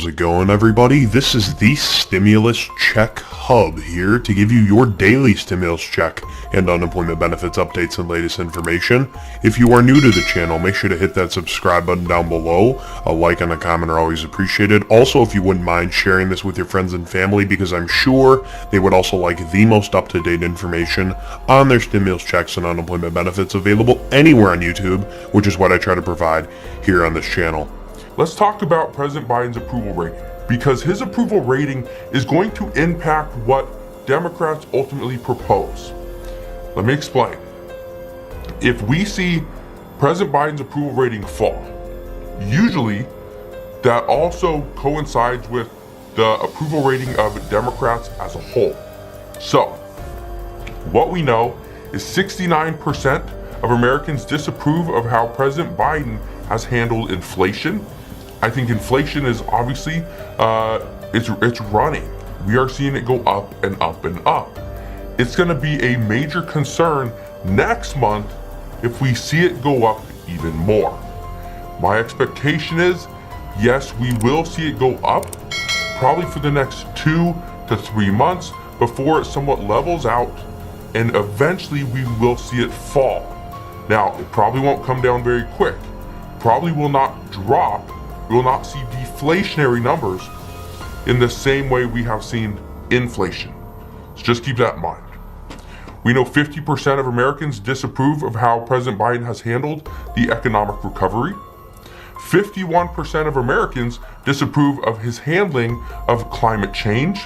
it going, everybody? This is the Stimulus Check Hub here to give you your daily stimulus check and unemployment benefits updates and latest information. If you are new to the channel, make sure to hit that subscribe button down below. A like and a comment are always appreciated. Also, if you wouldn't mind sharing this with your friends and family, because I'm sure they would also like the most up-to-date information on their stimulus checks and unemployment benefits available anywhere on YouTube, which is what I try to provide here on this channel. Let's talk about President Biden's approval rating, because his approval rating is going to impact what Democrats ultimately propose. Let me explain. If we see President Biden's approval rating fall, usually that also coincides with the approval rating of Democrats as a whole. So, what we know is 69% of Americans disapprove of how President Biden has handled inflation. I think inflation is obviously, it's running. We are seeing it go up and up and up. It's gonna be a major concern next month if we see it go up even more. My expectation is, yes, we will see it go up, probably for the next 2 to 3 months before it somewhat levels out, and eventually we will see it fall. Now, it probably won't come down very quick, probably will not drop. We will not see deflationary numbers in the same way we have seen inflation. So just keep that in mind. We know 50% of Americans disapprove of how President Biden has handled the economic recovery. 51% of Americans disapprove of his handling of climate change.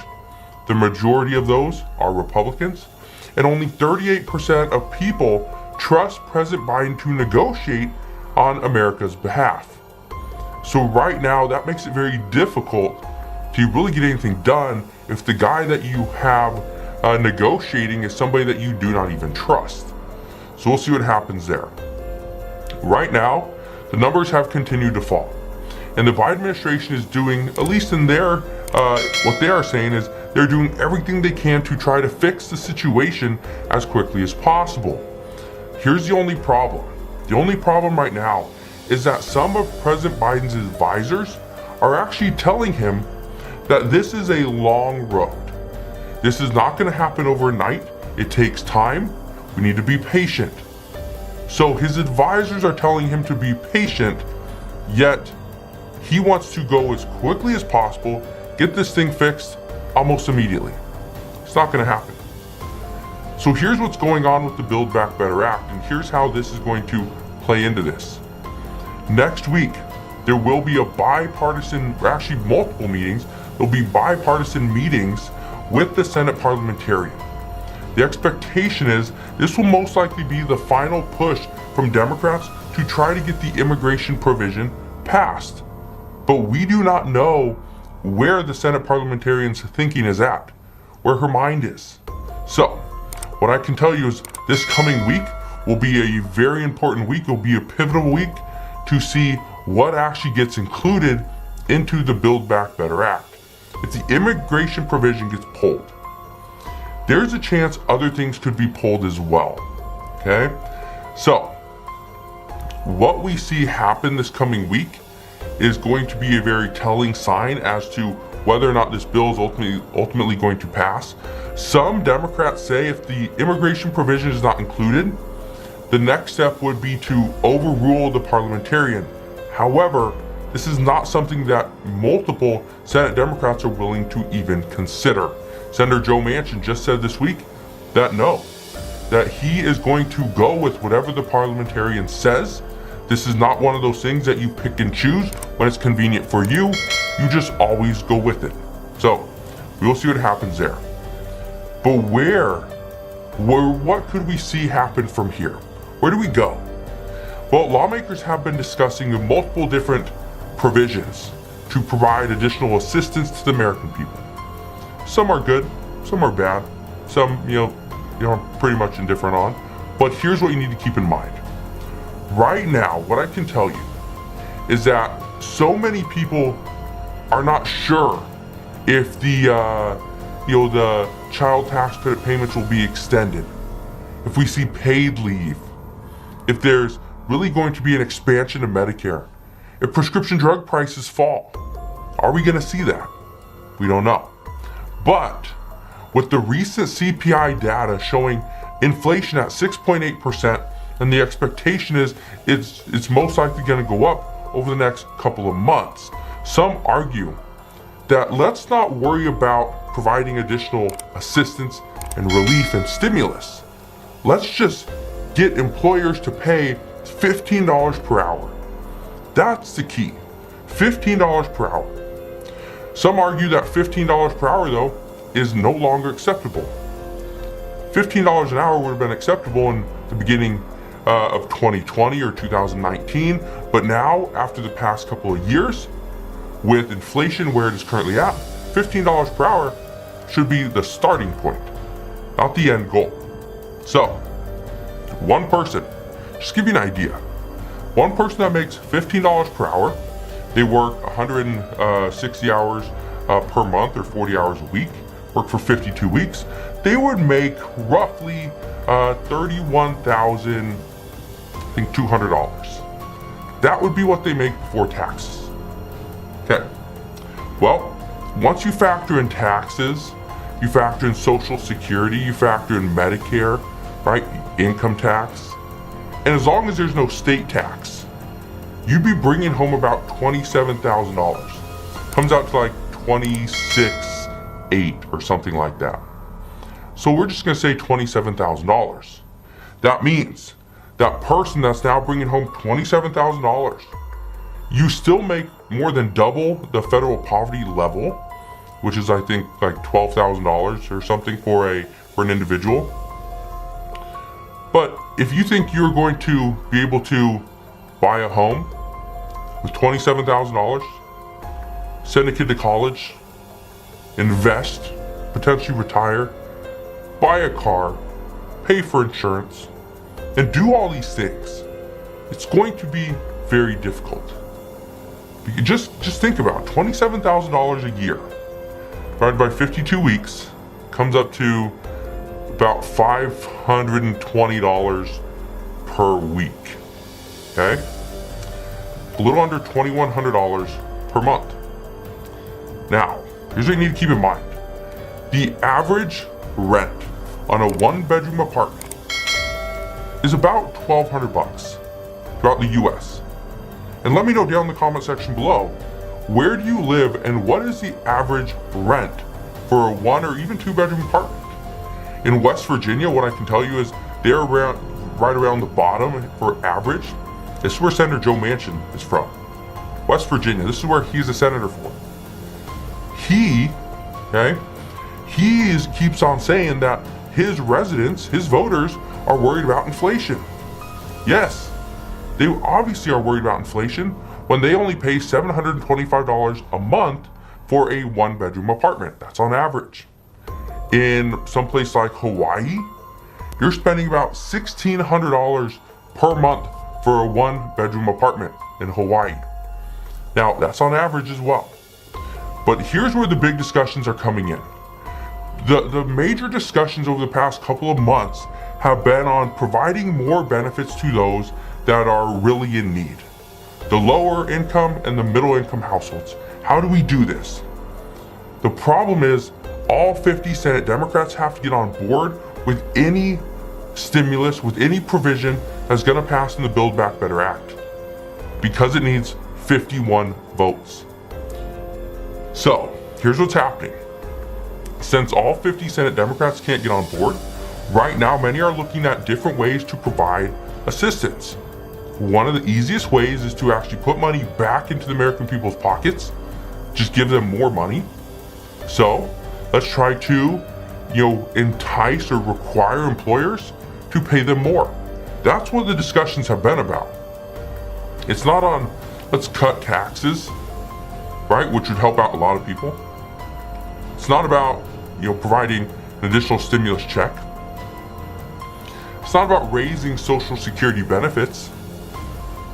The majority of those are Republicans. And only 38% of people trust President Biden to negotiate on America's behalf. So right now, that makes it very difficult to really get anything done if the guy that you have negotiating is somebody that you do not even trust. So we'll see what happens there. Right now, the numbers have continued to fall. And the Biden administration is doing, at least in their, what they are saying is, they're doing everything they can to try to fix the situation as quickly as possible. Here's the only problem. The only problem right now is that some of President Biden's advisors are actually telling him that this is a long road. This is not going to happen overnight. It takes time. We need to be patient. So his advisors are telling him to be patient, yet he wants to go as quickly as possible, get this thing fixed almost immediately. It's not going to happen. So here's what's going on with the Build Back Better Act, and here's how this is going to play into this. Next week, there will be a bipartisan, or actually multiple meetings, there'll be bipartisan meetings with the Senate parliamentarian. The expectation is this will most likely be the final push from Democrats to try to get the immigration provision passed. But we do not know where the Senate parliamentarian's thinking is at, where her mind is. So, what I can tell you is this coming week will be a very important week. It will be a pivotal week to see what actually gets included into the Build Back Better Act. If the immigration provision gets pulled, there's a chance other things could be pulled as well, okay? So, what we see happen this coming week is going to be a very telling sign as to whether or not this bill is ultimately going to pass. Some Democrats say if the immigration provision is not included, the next step would be to overrule the parliamentarian. However, this is not something that multiple Senate Democrats are willing to even consider. Senator Joe Manchin just said this week that no, that he is going to go with whatever the parliamentarian says. This is not one of those things that you pick and choose when it's convenient for you. You just always go with it. So we'll see what happens there. But what could we see happen from here? Where do we go? Well, lawmakers have been discussing multiple different provisions to provide additional assistance to the American people. Some are good, some are bad, some, I'm pretty much indifferent on. But here's what you need to keep in mind. Right now, what I can tell you is that so many people are not sure if the child tax credit payments will be extended, if we see paid leave, if there's really going to be an expansion of Medicare, if prescription drug prices fall. Are we going to see that? We don't know. But with the recent CPI data showing inflation at 6.8%, and the expectation is it's most likely going to go up over the next couple of months, some argue that let's not worry about providing additional assistance and relief and stimulus. Let's just get employers to pay $15 per hour. That's the key. $15 per hour. Some argue that $15 per hour, though, is no longer acceptable. $15 an hour would have been acceptable in the beginning of 2020 or 2019, but now, after the past couple of years, with inflation where it is currently at, $15 per hour should be the starting point, not the end goal. So, one person, just give you an idea, one person that makes $15 per hour, they work 160 hours per month or 40 hours a week, work for 52 weeks, they would make roughly $31,200. That would be what they make before taxes. Okay. Well, once you factor in taxes, you factor in Social Security, you factor in Medicare, right? Income tax. And as long as there's no state tax, you'd be bringing home about $27,000. Comes out to like $26,800 or something like that. So we're just going to say $27,000. That means that person that's now bringing home $27,000, you still make more than double the federal poverty level, which is I think like $12,000 or something for an individual. But if you think you're going to be able to buy a home with $27,000, send a kid to college, invest, potentially retire, buy a car, pay for insurance, and do all these things, it's going to be very difficult. Just think about it. $27,000 a year divided by 52 weeks comes up to about $520 per week. Okay? A little under $2,100 per month. Now, here's what you need to keep in mind. The average rent on a one-bedroom apartment is about $1,200 throughout the US. And let me know down in the comment section below, where do you live and what is the average rent for a one or even two-bedroom apartment? In West Virginia, what I can tell you is they're right around the bottom for average. This is where Senator Joe Manchin is from. West Virginia, this is where he's a senator for. He keeps on saying that his residents, his voters, are worried about inflation. Yes, they obviously are worried about inflation when they only pay $725 a month for a one-bedroom apartment. That's on average. In some place like Hawaii, you're spending about $1,600 per month for a one-bedroom apartment in Hawaii. Now, that's on average as well. But here's where the big discussions are coming in. The major discussions over the past couple of months have been on providing more benefits to those that are really in need. The lower income and the middle income households. How do we do this? The problem is all 50 Senate Democrats have to get on board with any stimulus, with any provision that's going to pass in the Build Back Better Act, because it needs 51 votes. So here's what's happening. Since all 50 Senate Democrats can't get on board, right now many are looking at different ways to provide assistance. One of the easiest ways is to actually put money back into the American people's pockets, just give them more money. So let's try to, entice or require employers to pay them more. That's what the discussions have been about. It's not on let's cut taxes, right, which would help out a lot of people. It's not about providing an additional stimulus check. It's not about raising Social Security benefits,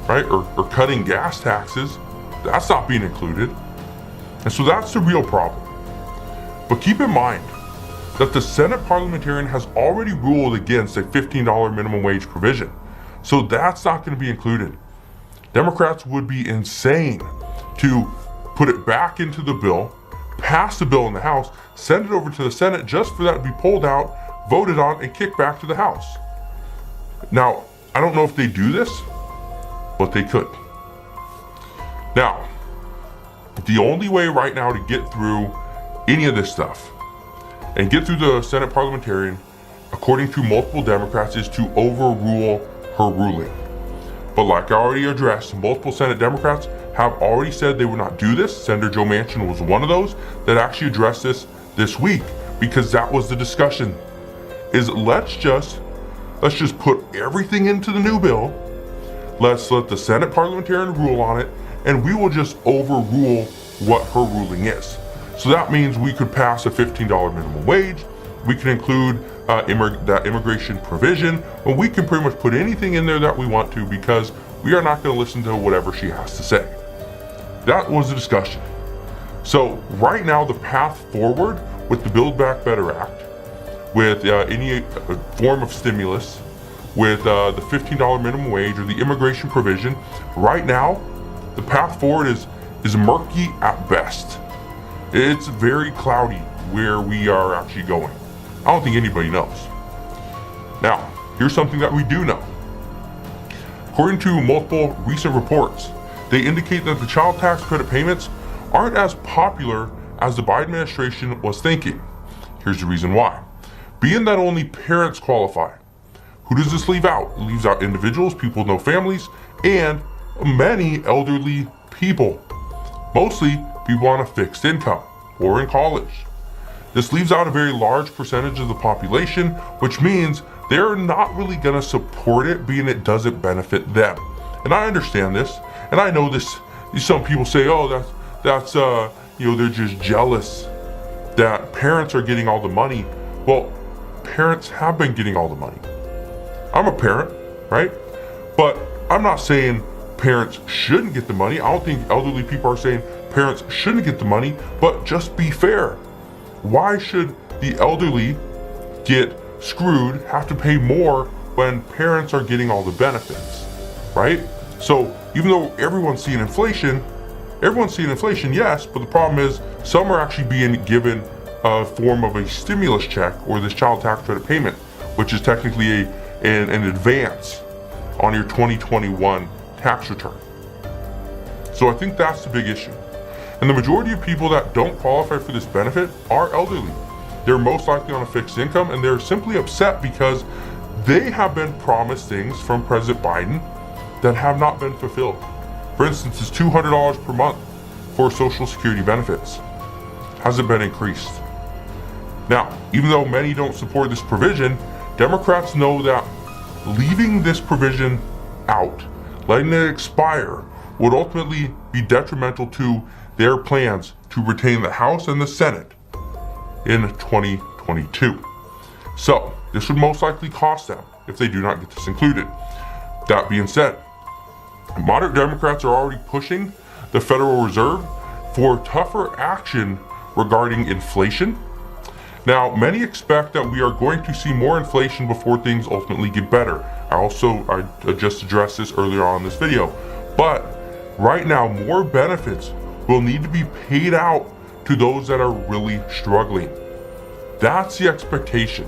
right, or cutting gas taxes. That's not being included. And so that's the real problem. But keep in mind that the Senate parliamentarian has already ruled against a $15 minimum wage provision. So that's not going to be included. Democrats would be insane to put it back into the bill, pass the bill in the House, send it over to the Senate just for that to be pulled out, voted on, and kicked back to the House. Now, I don't know if they do this, but they could. Now, the only way right now to get through any of this stuff and get through the Senate parliamentarian, according to multiple Democrats, is to overrule her ruling. But like I already addressed, multiple Senate Democrats have already said they would not do this. Senator Joe Manchin was one of those that actually addressed this week, because that was the discussion, is let's just put everything into the new bill. Let's let the Senate parliamentarian rule on it, and we will just overrule what her ruling is. So that means we could pass a $15 minimum wage. We can include that immigration provision, and we can pretty much put anything in there that we want to, because we are not going to listen to whatever she has to say. That was the discussion. So right now, the path forward with the Build Back Better Act, with any form of stimulus, with the $15 minimum wage or the immigration provision, right now, the path forward is murky at best. It's very cloudy where we are actually going. I don't think anybody knows. Now, here's something that we do know. According to multiple recent reports, they indicate that the child tax credit payments aren't as popular as the Biden administration was thinking. Here's the reason why. Being that only parents qualify, who does this leave out? It leaves out individuals, people with no families, and many elderly people. Mostly people on a fixed income or in college. This leaves out a very large percentage of the population, which means they're not really going to support it, being it doesn't benefit them. And I understand this, and I know this. Some people say, "Oh, that's they're just jealous that parents are getting all the money." Well, parents have been getting all the money. I'm a parent, right? But I'm not saying parents shouldn't get the money. I don't think elderly people are saying parents shouldn't get the money, but just be fair. Why should the elderly get screwed, have to pay more when parents are getting all the benefits, right? So even though everyone's seeing inflation, yes, but the problem is some are actually being given a form of a stimulus check or this child tax credit payment, which is technically an advance on your 2021 tax return. So I think that's the big issue. And the majority of people that don't qualify for this benefit are elderly. They're most likely on a fixed income, and they're simply upset because they have been promised things from President Biden that have not been fulfilled. For instance, it's $200 per month for Social Security benefits. Hasn't been increased. Now, even though many don't support this provision, Democrats know that leaving this provision out, letting it expire, would ultimately be detrimental to their plans to retain the House and the Senate in 2022. So, this would most likely cost them if they do not get this included. That being said, moderate Democrats are already pushing the Federal Reserve for tougher action regarding inflation. Now, many expect that we are going to see more inflation before things ultimately get better. I just addressed this earlier on in this video. But right now, more benefits will need to be paid out to those that are really struggling. That's the expectation.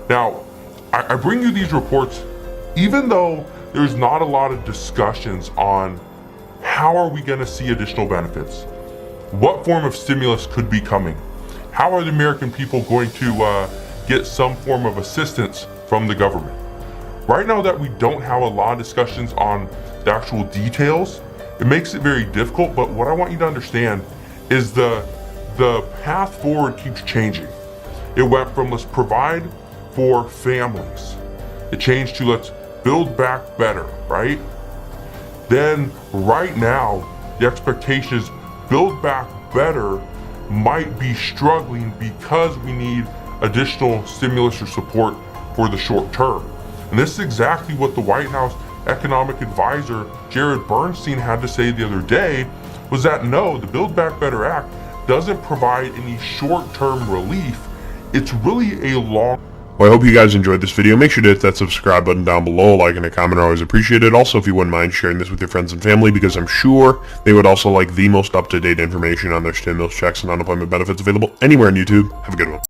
Now, I bring you these reports even though there's not a lot of discussions on how are we going to see additional benefits? What form of stimulus could be coming? How are the American people going to get some form of assistance from the government? Right now that we don't have a lot of discussions on the actual details, it makes it very difficult, but what I want you to understand is the path forward keeps changing. It went from let's provide for families. It changed to let's build back better, right? Then right now, the expectation is build back better might be struggling because we need additional stimulus or support for the short term. And this is exactly what the White House economic advisor Jared Bernstein had to say the other day, was that no, the Build Back Better Act doesn't provide any short-term relief. It's really a Well, I hope you guys enjoyed this video. Make sure to hit that subscribe button down below. A like and a comment are always appreciated. Also, if you wouldn't mind sharing this with your friends and family, because I'm sure they would also like the most up-to-date information on their stimulus checks and unemployment benefits available anywhere on YouTube. Have a good one.